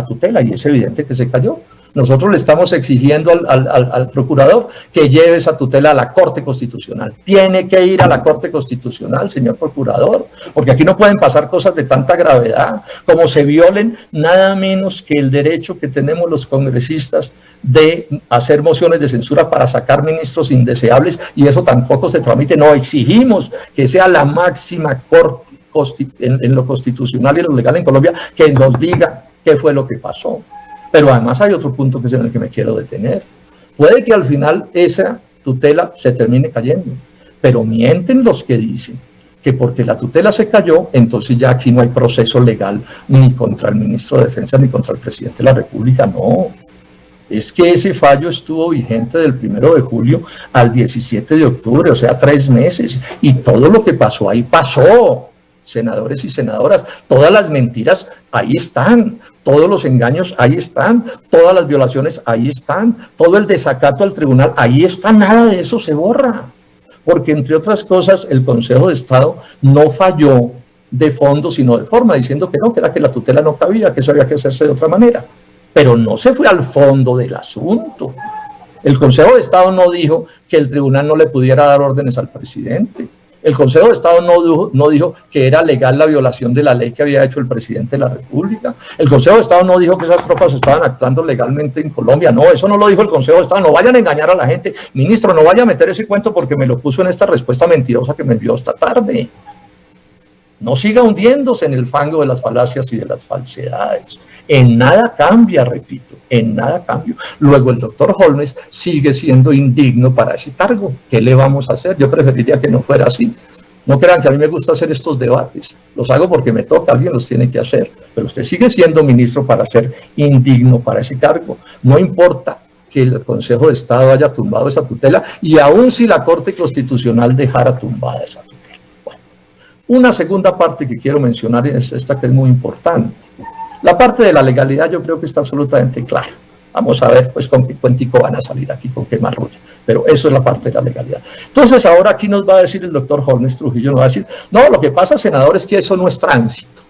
tutela, y es evidente que se cayó. Nosotros le estamos exigiendo al procurador que lleve esa tutela a la Corte Constitucional. Tiene que ir a la Corte Constitucional, señor procurador, porque aquí no pueden pasar cosas de tanta gravedad, como se violen nada menos que el derecho que tenemos los congresistas de hacer mociones de censura para sacar ministros indeseables, y eso tampoco se tramite. No, exigimos que sea la máxima corte en lo constitucional y en lo legal en Colombia que nos diga qué fue lo que pasó. Pero además hay otro punto que es en el que me quiero detener. Puede que al final esa tutela se termine cayendo, pero mienten los que dicen que porque la tutela se cayó, entonces ya aquí no hay proceso legal ni contra el ministro de Defensa ni contra el presidente de la República. No, es que ese fallo estuvo vigente del 1 de julio al 17 de octubre, o sea, 3 meses, y todo lo que pasó ahí pasó. senadores y senadoras. Todas las mentiras ahí están, todos los engaños ahí están, todas las violaciones ahí están, todo el desacato al tribunal ahí está, nada de eso se borra. Porque, entre otras cosas, el Consejo de Estado no falló de fondo, sino de forma, diciendo que no, que era que la tutela no cabía, que eso había que hacerse de otra manera. Pero no se fue al fondo del asunto. El Consejo de Estado no dijo que el tribunal no le pudiera dar órdenes al presidente. El Consejo de Estado no dijo que era legal la violación de la ley que había hecho el presidente de la República. El Consejo de Estado no dijo que esas tropas estaban actuando legalmente en Colombia. No, eso no lo dijo el Consejo de Estado. No vayan a engañar a la gente. Ministro, no vaya a meter ese cuento porque me lo puso en esta respuesta mentirosa que me envió esta tarde. No siga hundiéndose en el fango de las falacias y de las falsedades. En nada cambia, repito, en nada cambia. Luego el doctor Holmes sigue siendo indigno para ese cargo. ¿Qué le vamos a hacer? Yo preferiría que no fuera así. No crean que a mí me gusta hacer estos debates. Los hago porque me toca, alguien los tiene que hacer. Pero usted sigue siendo ministro para ser indigno para ese cargo. No importa que el Consejo de Estado haya tumbado esa tutela y aun si la Corte Constitucional dejara tumbada esa tutela. Una segunda parte que quiero mencionar es esta, que es muy importante. La parte de la legalidad yo creo que está absolutamente clara. Vamos a ver pues con qué cuentico van a salir aquí, con qué marrulla. Pero eso es la parte de la legalidad. Entonces ahora aquí nos va a decir el doctor Holmes Trujillo, nos va a decir, no, lo que pasa, senador, es que eso no es tránsito.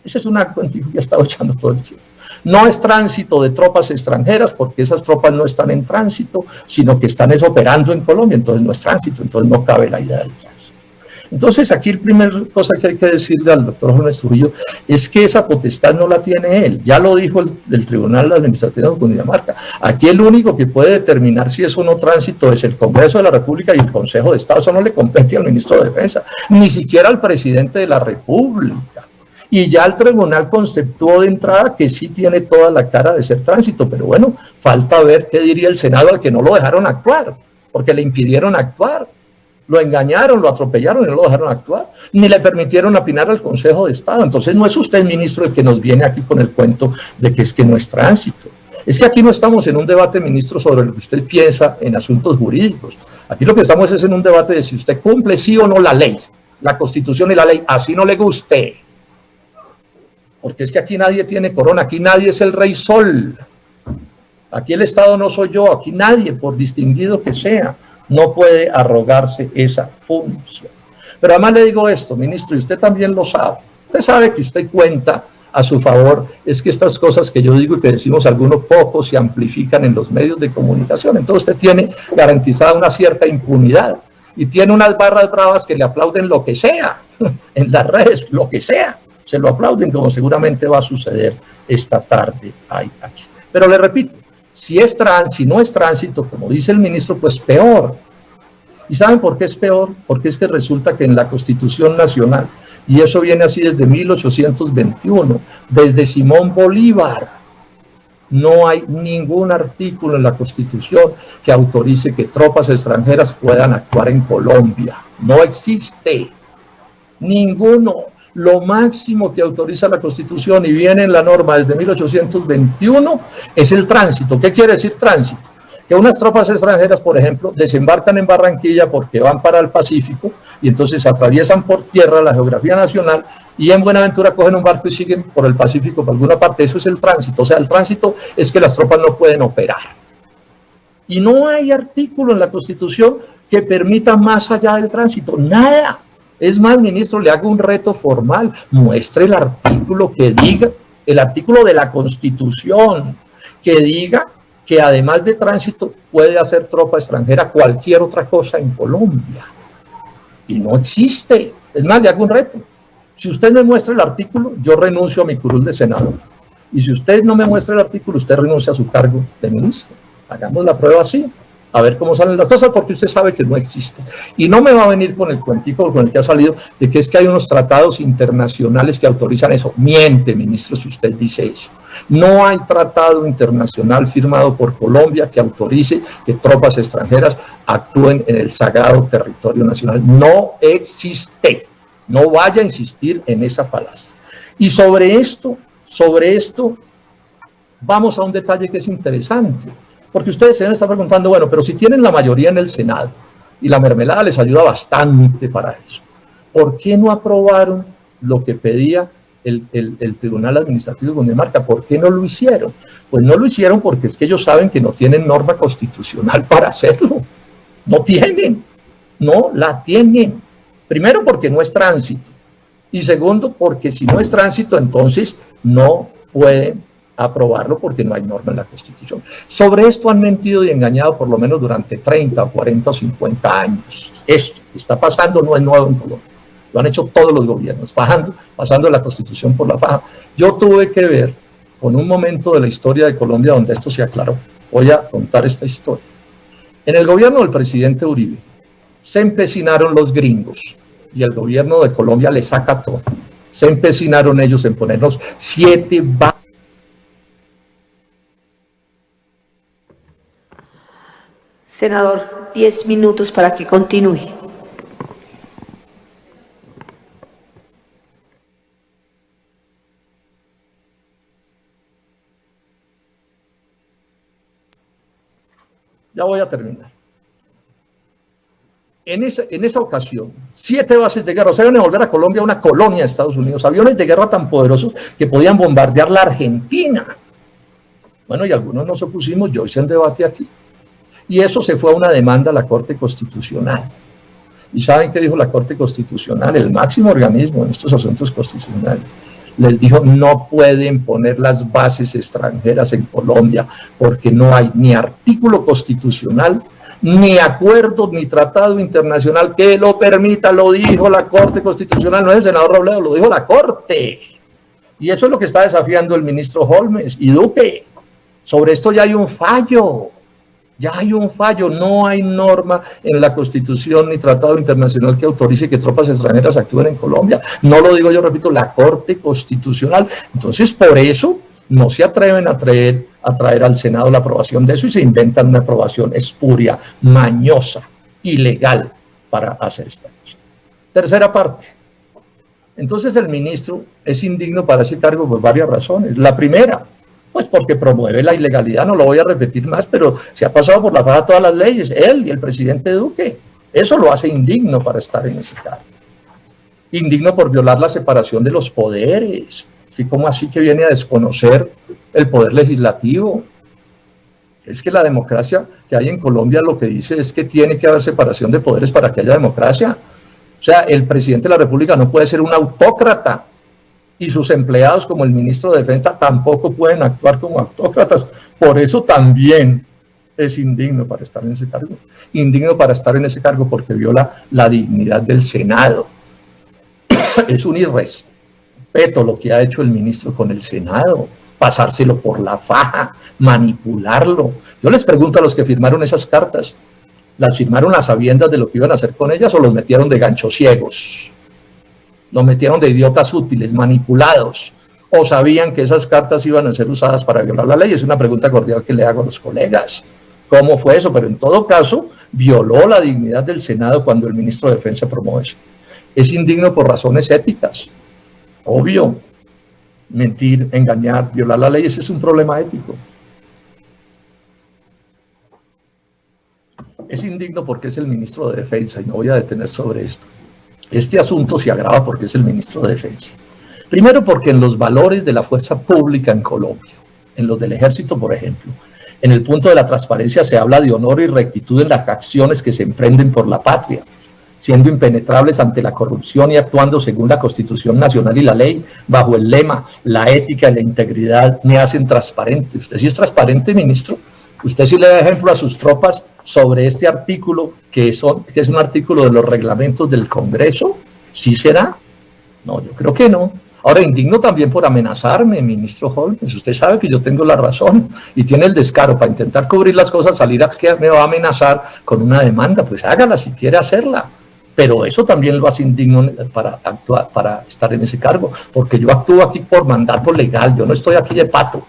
Ese es un cuentico que he estado echando todo el tiempo. No es tránsito de tropas extranjeras, porque esas tropas no están en tránsito, sino que están operando en Colombia, entonces no es tránsito, entonces no cabe la idea del tránsito. Entonces aquí la primera cosa que hay que decirle al doctor Holmes Trujillo es que esa potestad no la tiene él, ya lo dijo el Tribunal Administrativo de Cundinamarca. Aquí el único que puede determinar si es o no tránsito es el Congreso de la República y el Consejo de Estado. Eso no le compete al ministro de Defensa, ni siquiera al presidente de la República. Y ya el tribunal conceptuó de entrada que sí tiene toda la cara de ser tránsito, pero bueno, falta ver qué diría el Senado al que no lo dejaron actuar, porque le impidieron actuar. Lo engañaron, lo atropellaron y no lo dejaron actuar, ni le permitieron opinar al Consejo de Estado. Entonces no es usted, ministro, el que nos viene aquí con el cuento de que es que no es tránsito. Es que aquí no estamos en un debate, ministro, sobre lo que usted piensa en asuntos jurídicos. Aquí lo que estamos es en un debate de si usted cumple sí o no la ley, la Constitución y la ley, así no le guste. Porque es que aquí nadie tiene corona, aquí nadie es el rey sol. Aquí el Estado no soy yo, aquí nadie, por distinguido que sea, no puede arrogarse esa función. Pero además le digo esto, ministro, y usted también lo sabe. Usted sabe que usted cuenta a su favor, es que estas cosas que yo digo y que decimos algunos pocos se amplifican en los medios de comunicación. Entonces usted tiene garantizada una cierta impunidad y tiene unas barras bravas que le aplauden lo que sea, en las redes, lo que sea. Se lo aplauden, como seguramente va a suceder esta tarde aquí. Pero le repito, si no es tránsito, como dice el ministro, pues peor. ¿Y saben por qué es peor? Porque es que resulta que en la Constitución Nacional, y eso viene así desde 1821, desde Simón Bolívar, no hay ningún artículo en la Constitución que autorice que tropas extranjeras puedan actuar en Colombia. No existe. Ninguno. Lo máximo que autoriza la Constitución, y viene en la norma desde 1821, es el tránsito. ¿Qué quiere decir tránsito? Que unas tropas extranjeras, por ejemplo, desembarcan en Barranquilla porque van para el Pacífico y entonces atraviesan por tierra la geografía nacional y en Buenaventura cogen un barco y siguen por el Pacífico por alguna parte. Eso es el tránsito. O sea, el tránsito es que las tropas no pueden operar. Y no hay artículo en la Constitución que permita más allá del tránsito. Nada. Es más, ministro, le hago un reto formal. Muestre el artículo que diga, el artículo de la Constitución, que diga que además de tránsito puede hacer tropa extranjera cualquier otra cosa en Colombia. Y no existe. Es más, le hago un reto. Si usted me muestra el artículo, yo renuncio a mi curul de senador. Y si usted no me muestra el artículo, usted renuncia a su cargo de ministro. Hagamos la prueba así. A ver cómo salen las cosas, porque usted sabe que no existe. Y no me va a venir con el cuentico con el que ha salido de que es que hay unos tratados internacionales que autorizan eso. Miente, ministro, si usted dice eso. No hay tratado internacional firmado por Colombia que autorice que tropas extranjeras actúen en el sagrado territorio nacional. No existe. No vaya a insistir en esa falacia. Y sobre esto, vamos a un detalle que es interesante. Porque ustedes se van a estar preguntando, bueno, pero si tienen la mayoría en el Senado, y la mermelada les ayuda bastante para eso, ¿por qué no aprobaron lo que pedía el Tribunal Administrativo de Cundinamarca. ¿Por qué no lo hicieron? Pues no lo hicieron porque es que ellos saben que no tienen norma constitucional para hacerlo. No tienen, no la tienen. Primero porque no es tránsito. Y segundo porque si no es tránsito, entonces no pueden aprobarlo porque no hay norma en la Constitución. Sobre esto han mentido y engañado por lo menos durante 30, 40 o 50 años. Esto que está pasando no es nuevo en Colombia. Lo han hecho todos los gobiernos, pasando la Constitución por la faja. Yo tuve que ver con un momento de la historia de Colombia donde esto se aclaró. Voy a contar esta historia. En el gobierno del presidente Uribe se empecinaron los gringos y el gobierno de Colombia les acató. Se empecinaron ellos en ponernos 7 Senador, 10 minutos para que continúe. Ya voy a terminar. En esa ocasión, 7 bases de guerra, o sea, iban a volver a Colombia una colonia de Estados Unidos, aviones de guerra tan poderosos que podían bombardear la Argentina. Bueno, y algunos nos opusimos, yo hice el debate aquí. Y eso se fue a una demanda a la Corte Constitucional. ¿Y saben qué dijo la Corte Constitucional? El máximo organismo en estos asuntos constitucionales. Les dijo, no pueden poner las bases extranjeras en Colombia porque no hay ni artículo constitucional, ni acuerdo, ni tratado internacional que lo permita. Lo dijo la Corte Constitucional, no es el senador Robledo, lo dijo la Corte. Y eso es lo que está desafiando el ministro Holmes y Duque. Sobre esto ya hay un fallo. Ya hay un fallo, no hay norma en la Constitución ni tratado internacional que autorice que tropas extranjeras actúen en Colombia. No lo digo yo, repito, la Corte Constitucional. Entonces, por eso no se atreven a traer al Senado la aprobación de eso y se inventan una aprobación espuria, mañosa, ilegal para hacer esta cosa. Tercera parte. Entonces, el ministro es indigno para ese cargo por varias razones. La primera, pues porque promueve la ilegalidad, no lo voy a repetir más, pero se ha pasado por la faja todas las leyes, él y el presidente Duque. Eso lo hace indigno para estar en ese cargo. Indigno por violar la separación de los poderes. ¿Y cómo así que viene a desconocer el poder legislativo? Es que la democracia que hay en Colombia lo que dice es que tiene que haber separación de poderes para que haya democracia. O sea, el presidente de la República no puede ser un autócrata. Y sus empleados, como el ministro de Defensa, tampoco pueden actuar como autócratas. Por eso también es indigno para estar en ese cargo. Indigno para estar en ese cargo porque viola la dignidad del Senado. Es un irrespeto lo que ha hecho el ministro con el Senado. Pasárselo por la faja, manipularlo. Yo les pregunto a los que firmaron esas cartas, ¿las firmaron a sabiendas de lo que iban a hacer con ellas o los metieron de ganchos ciegos? Los metieron de idiotas útiles, manipulados, o sabían que esas cartas iban a ser usadas para violar la ley. Es una pregunta cordial que le hago a los colegas. ¿Cómo fue eso? Pero en todo caso, violó la dignidad del Senado cuando el ministro de Defensa promueve eso. Es indigno por razones éticas. Obvio, mentir, engañar, violar la ley, ese es un problema ético. Es indigno porque es el ministro de Defensa y no voy a detener sobre esto. Este asunto se agrava porque es el ministro de Defensa. Primero porque en los valores de la fuerza pública en Colombia, en los del ejército, por ejemplo, en el punto de la transparencia se habla de honor y rectitud en las acciones que se emprenden por la patria, siendo impenetrables ante la corrupción y actuando según la Constitución Nacional y la ley, bajo el lema, la ética y la integridad me hacen transparente. ¿Usted sí es transparente, ministro? ¿Usted sí le da ejemplo a sus tropas sobre este artículo que es un artículo de los reglamentos del Congreso? ¿Sí será? No, yo creo que no. Ahora, indigno también por amenazarme, ministro Holmes. Usted sabe que yo tengo la razón y tiene el descaro para intentar cubrir las cosas, salir a que me va a amenazar con una demanda. Pues hágala si quiere hacerla. Pero eso también lo hace indigno para actuar, para estar en ese cargo, porque yo actúo aquí por mandato legal, yo no estoy aquí de pato.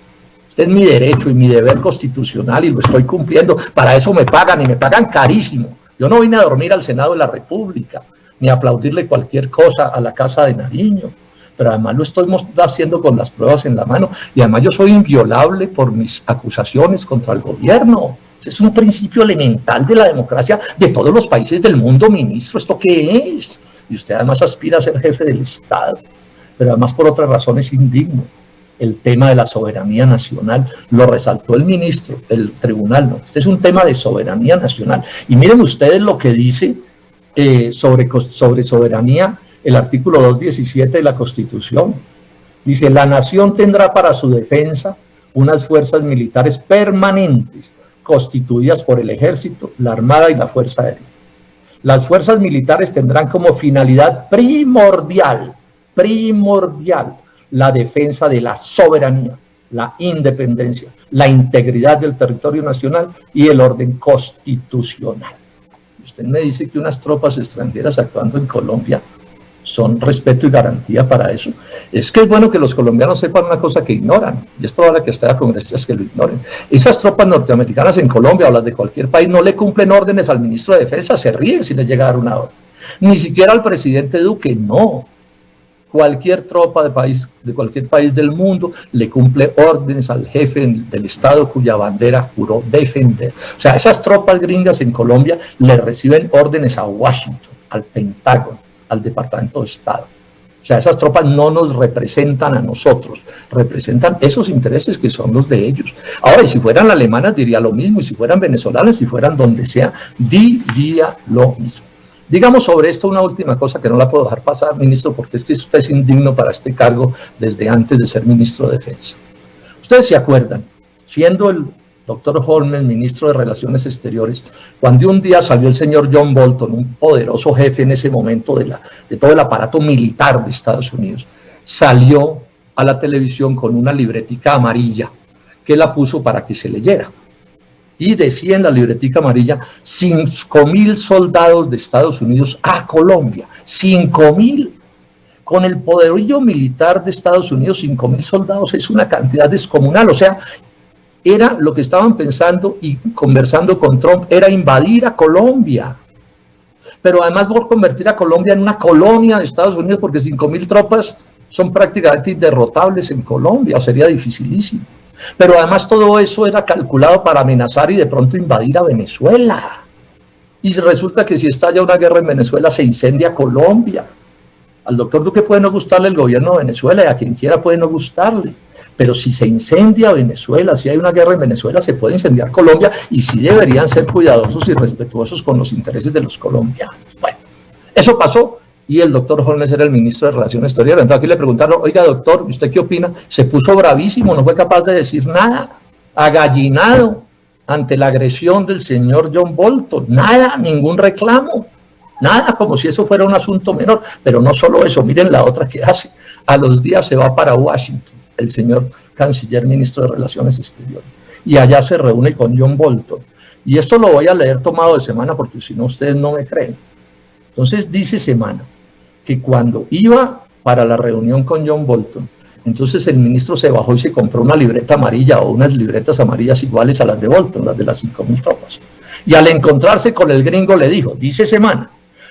Este es mi derecho y mi deber constitucional y lo estoy cumpliendo. Para eso me pagan y me pagan carísimo. Yo no vine a dormir al Senado de la República, ni a aplaudirle cualquier cosa a la Casa de Nariño. Pero además lo estoy haciendo con las pruebas en la mano. Y además yo soy inviolable por mis acusaciones contra el gobierno. Es un principio elemental de la democracia de todos los países del mundo, ministro. ¿Esto qué es? y usted además aspira a ser jefe del Estado, pero además por otra razón es indigno. El tema de la soberanía nacional lo resaltó el ministro, el tribunal, no, este es un tema de soberanía nacional. Y miren ustedes lo que dice sobre soberanía el artículo 217 de la Constitución. Dice, la nación tendrá para su defensa unas fuerzas militares permanentes constituidas por el Ejército, la Armada y la Fuerza Aérea. Las fuerzas militares tendrán como finalidad primordial, la defensa de la soberanía, la independencia, la integridad del territorio nacional y el orden constitucional. Usted me dice que unas tropas extranjeras actuando en Colombia son respeto y garantía para eso. Es que es bueno que los colombianos sepan una cosa que ignoran, y es probable que haya congresistas que lo ignoren. Esas tropas norteamericanas en Colombia o las de cualquier país no le cumplen órdenes al ministro de Defensa, se ríen si les llega a dar una orden. Ni siquiera al presidente Duque, no. Cualquier tropa de cualquier país del mundo le cumple órdenes al jefe del Estado cuya bandera juró defender. O sea, esas tropas gringas en Colombia le reciben órdenes a Washington, al Pentágono, al Departamento de Estado. O sea, esas tropas no nos representan a nosotros, representan esos intereses que son los de ellos. Ahora, y si fueran alemanas diría lo mismo, y si fueran venezolanas, si fueran donde sea, diría lo mismo. Digamos sobre esto una última cosa que no la puedo dejar pasar, ministro, porque es que usted es indigno para este cargo desde antes de ser ministro de Defensa. Ustedes se acuerdan, siendo el doctor Holmes, ministro de Relaciones Exteriores, cuando un día salió el señor John Bolton, un poderoso jefe en ese momento de todo el aparato militar de Estados Unidos, salió a la televisión con una libretica amarilla que la puso para que se leyera. Y decía en la libretica amarilla, 5.000 soldados de Estados Unidos a Colombia, 5.000. Con el poderío militar de Estados Unidos, 5.000 soldados es una cantidad descomunal, o sea, era lo que estaban pensando y conversando con Trump, era invadir a Colombia. Pero además por convertir a Colombia en una colonia de Estados Unidos, porque 5.000 tropas son prácticamente inderrotables en Colombia, o sería dificilísimo. Pero además todo eso era calculado para amenazar y de pronto invadir a Venezuela. Y resulta que si estalla una guerra en Venezuela, se incendia Colombia. Al doctor Duque puede no gustarle el gobierno de Venezuela y a quien quiera puede no gustarle. Pero si se incendia Venezuela, si hay una guerra en Venezuela, se puede incendiar Colombia y sí deberían ser cuidadosos y respetuosos con los intereses de los colombianos. Bueno, eso pasó y el doctor Holmes era el ministro de Relaciones Exteriores. Entonces aquí le preguntaron, oiga doctor, ¿usted qué opina? Se puso bravísimo, no fue capaz de decir nada, agallinado ante la agresión del señor John Bolton. Nada, ningún reclamo, nada, como si eso fuera un asunto menor. Pero no solo eso, miren la otra que hace. A los días se va para Washington el señor canciller ministro de Relaciones Exteriores, y allá se reúne con John Bolton, y esto lo voy a leer tomado de Semana porque si no ustedes no me creen. Entonces dice Semana que cuando iba para la reunión con John Bolton, entonces el ministro se bajó y se compró una libreta amarilla o unas libretas amarillas iguales a las de Bolton, las de las 5.000 tropas, y al encontrarse con el gringo le dijo, dice Semana,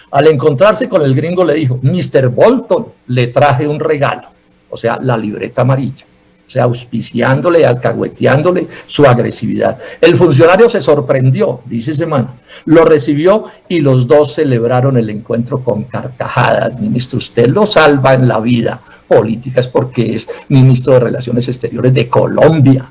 al encontrarse con el gringo le dijo, Mr. Bolton, le traje un regalo. O sea, la libreta amarilla, o sea, auspiciándole, alcahueteándole su agresividad. El funcionario se sorprendió, dice Semana, lo recibió y los dos celebraron el encuentro con carcajadas. Ministro, usted lo salva en la vida política, es porque es ministro de Relaciones Exteriores de Colombia.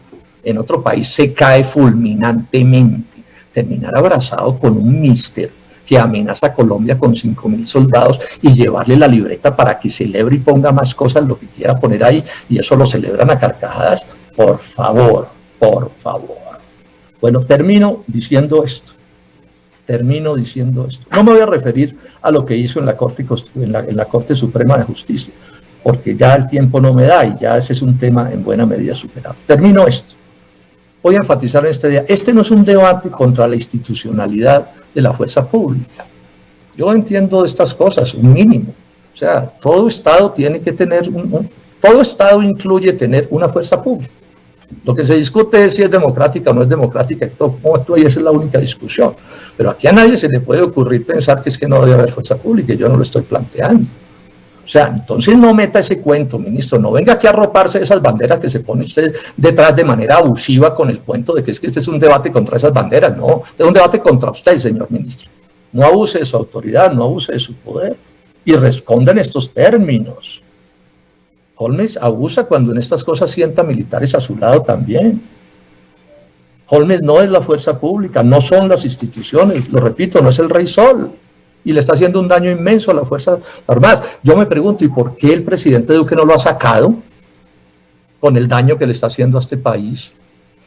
En otro país se cae fulminantemente. Terminar abrazado con un mister que amenaza a Colombia con 5.000 soldados y llevarle la libreta para que celebre y ponga más cosas, lo que quiera poner ahí, y eso lo celebran a carcajadas. Por favor, por favor. Bueno, termino diciendo esto. No me voy a referir a lo que hizo en la Corte Suprema de Justicia, porque ya el tiempo no me da y ya ese es un tema en buena medida superado. Termino esto. Voy a enfatizar en este día, este no es un debate contra la institucionalidad de la fuerza pública. Yo entiendo de estas cosas, un mínimo. O sea, todo Estado tiene que tener, todo Estado incluye tener una fuerza pública. Lo que se discute es si es democrática o no es democrática, cómo actúa, y esa es la única discusión. Pero aquí a nadie se le puede ocurrir pensar que es que no debe haber fuerza pública, y yo no lo estoy planteando. O sea, entonces no meta ese cuento, ministro, no venga aquí a arroparse de esas banderas que se pone usted detrás de manera abusiva con el cuento de que es que este es un debate contra esas banderas. No, es un debate contra usted, señor ministro. No abuse de su autoridad, no abuse de su poder. y responda en estos términos. Holmes abusa cuando en estas cosas sienta militares a su lado también. Holmes no es la fuerza pública, no son las instituciones, lo repito, no es el Rey Sol, y le está haciendo un daño inmenso a las Fuerzas Armadas. Yo me pregunto, ¿y por qué el presidente Duque no lo ha sacado con el daño que le está haciendo a este país?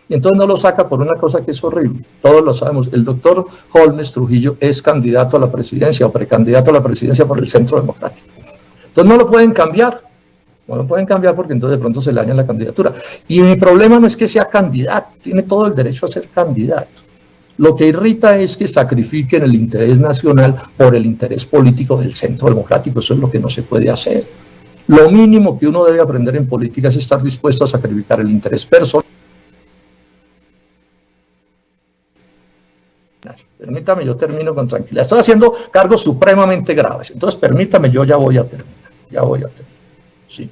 Y entonces no lo saca por una cosa que es horrible. Todos lo sabemos, el doctor Holmes Trujillo es candidato a la presidencia o precandidato a la presidencia por el Centro Democrático. Entonces no lo pueden cambiar. No lo pueden cambiar porque entonces de pronto se le daña la candidatura. Y mi problema no es que sea candidato, tiene todo el derecho a ser candidato. Lo que irrita es que sacrifiquen el interés nacional por el interés político del Centro Democrático. Eso es lo que no se puede hacer. Lo mínimo que uno debe aprender en política es estar dispuesto a sacrificar el interés personal. Permítame, yo termino con tranquilidad. Estoy haciendo cargos supremamente graves. Entonces, permítame, yo ya voy a terminar. Sí.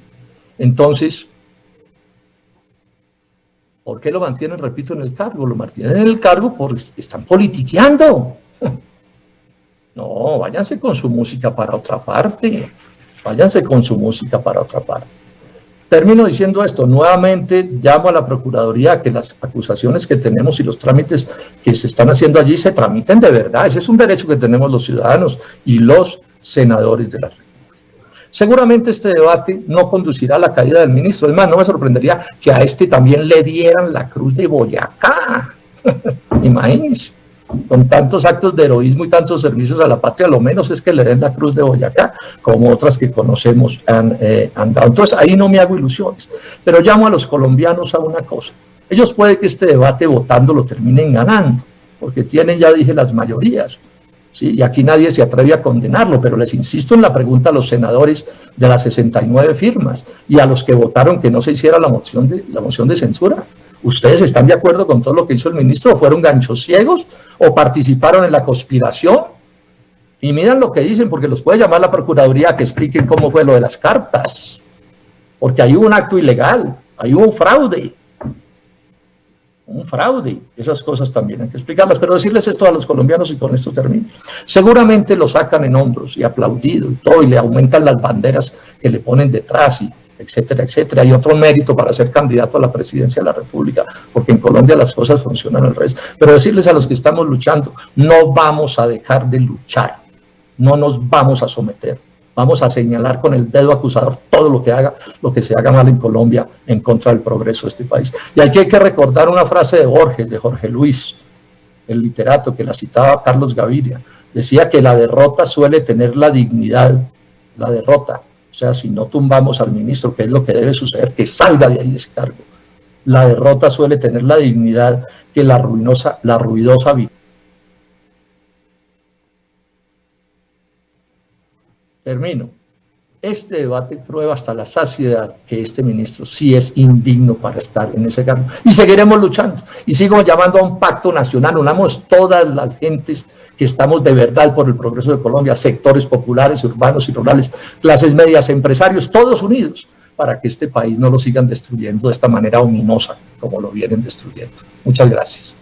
Entonces, ¿por qué lo mantienen, repito, en el cargo? Lo mantienen en el cargo porque están politiqueando. No, váyanse con su música para otra parte. Termino diciendo esto, nuevamente llamo a la Procuraduría a que las acusaciones que tenemos y los trámites que se están haciendo allí se tramiten de verdad. Ese es un derecho que tenemos los ciudadanos y los senadores de la República. Seguramente este debate no conducirá a la caída del ministro. Es más, no me sorprendería que a este también le dieran la Cruz de Boyacá. Imagínense, con tantos actos de heroísmo y tantos servicios a la patria, lo menos es que le den la Cruz de Boyacá, como otras que conocemos han dado. Entonces ahí no me hago ilusiones, pero llamo a los colombianos a una cosa. Ellos puede que este debate votando lo terminen ganando, porque tienen, ya dije, las mayorías. ¿Sí? Y aquí nadie se atreve a condenarlo, pero les insisto en la pregunta a los senadores de las 69 firmas y a los que votaron que no se hiciera la moción de censura. ¿Ustedes están de acuerdo con todo lo que hizo el ministro? ¿O fueron ganchos ciegos? ¿O participaron en la conspiración? Y miren lo que dicen, porque los puede llamar la Procuraduría a que expliquen cómo fue lo de las cartas. Porque ahí hubo un acto ilegal, ahí hubo un fraude. Esas cosas también hay que explicarlas, pero decirles esto a los colombianos y con esto termino. Seguramente lo sacan en hombros y aplaudido y todo, y le aumentan las banderas que le ponen detrás, y etcétera, etcétera. Hay otro mérito para ser candidato a la presidencia de la República, porque en Colombia las cosas funcionan al revés. Pero decirles a los que estamos luchando, no vamos a dejar de luchar, no nos vamos a someter. Vamos a señalar con el dedo acusador todo lo que se haga mal en Colombia en contra del progreso de este país. Y aquí hay que recordar una frase de Borges, de Jorge Luis, el literato que la citaba Carlos Gaviria. Decía que la derrota suele tener la dignidad, la derrota. O sea, si no tumbamos al ministro, ¿qué es lo que debe suceder? Que salga de ahí de ese cargo. La derrota suele tener la dignidad que la ruidosa victoria. Termino. Este debate prueba hasta la saciedad que este ministro sí es indigno para estar en ese cargo. Y seguiremos luchando. Y sigo llamando a un pacto nacional. Unamos todas las gentes que estamos de verdad por el progreso de Colombia, sectores populares, urbanos y rurales, clases medias, empresarios, todos unidos, para que este país no lo sigan destruyendo de esta manera ominosa como lo vienen destruyendo. Muchas gracias.